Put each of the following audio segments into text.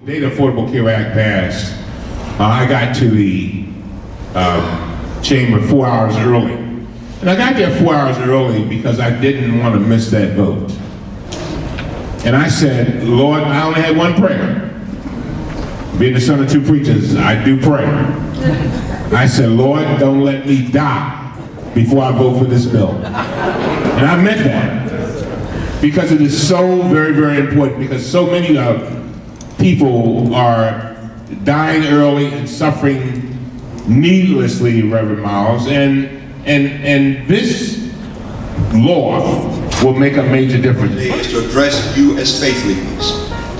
day the Affordable Care Act passed, I got to the chamber 4 hours early. And I got there 4 hours early because I didn't want to miss that vote. And I said, Lord, I only had one prayer. Being the son of two preachers, I do pray. I said, Lord, don't let me die before I vote for this bill. And I meant that. Because it is so very, very important, because so many people are dying early and suffering needlessly, Reverend Miles, and this law will make a major difference. Is to address you as faith leaders,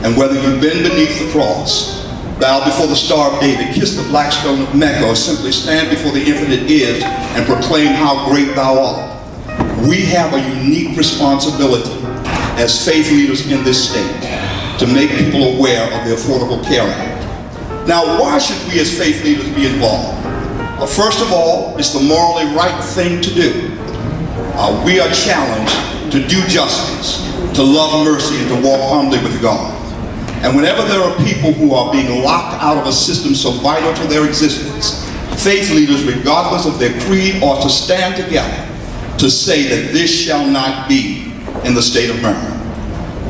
and whether you've been beneath the cross, bow before the Star of David, kiss the black stone of Mecca, or simply stand before the infinite is and proclaim how great thou art. We have a unique responsibility as faith leaders in this state to make people aware of the Affordable Care Act. Now, why should we as faith leaders be involved? First of all, it's the morally right thing to do. We are challenged to do justice, to love mercy, and to walk humbly with God. And whenever there are people who are being locked out of a system so vital to their existence, faith leaders, regardless of their creed, ought to stand together to say that this shall not be in the state of Maryland.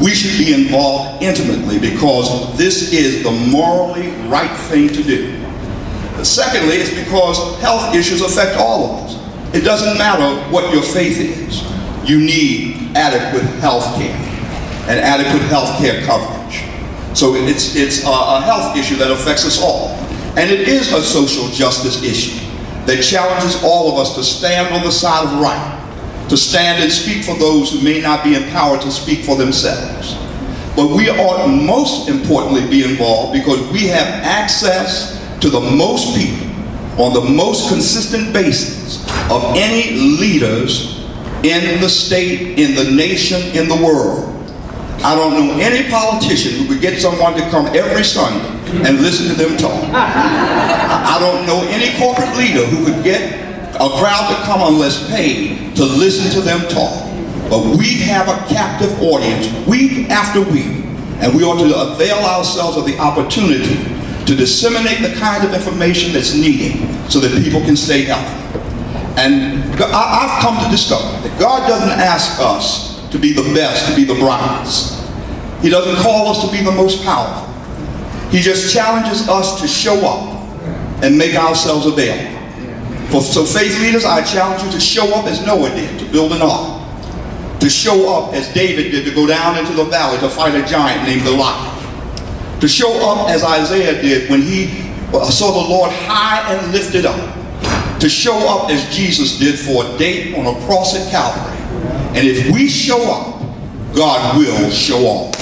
We should be involved intimately because this is the morally right thing to do. Secondly, it's because health issues affect all of us. It doesn't matter what your faith is. You need adequate health care and adequate health care coverage. So it's a health issue that affects us all. And it is a social justice issue that challenges all of us to stand on the side of right, to stand and speak for those who may not be empowered to speak for themselves. But we ought most importantly be involved because we have access to the most people on the most consistent basis of any leaders in the state, in the nation, in the world. I don't know any politician who could get someone to come every Sunday and listen to them talk. I don't know any corporate leader who could get a crowd to come unless paid to listen to them talk. But we have a captive audience week after week, and we ought to avail ourselves of the opportunity to disseminate the kind of information that's needed so that people can stay healthy. And I've come to discover that God doesn't ask us to be the best, to be the brightest. He doesn't call us to be the most powerful. He just challenges us to show up and make ourselves available. So faith leaders, I challenge you to show up as Noah did, to build an ark. To show up as David did, to go down into the valley to fight a giant named Goliath. To show up as Isaiah did when he saw the Lord high and lifted up. To show up as Jesus did for a day on a cross at Calvary. And if we show up, God will show off.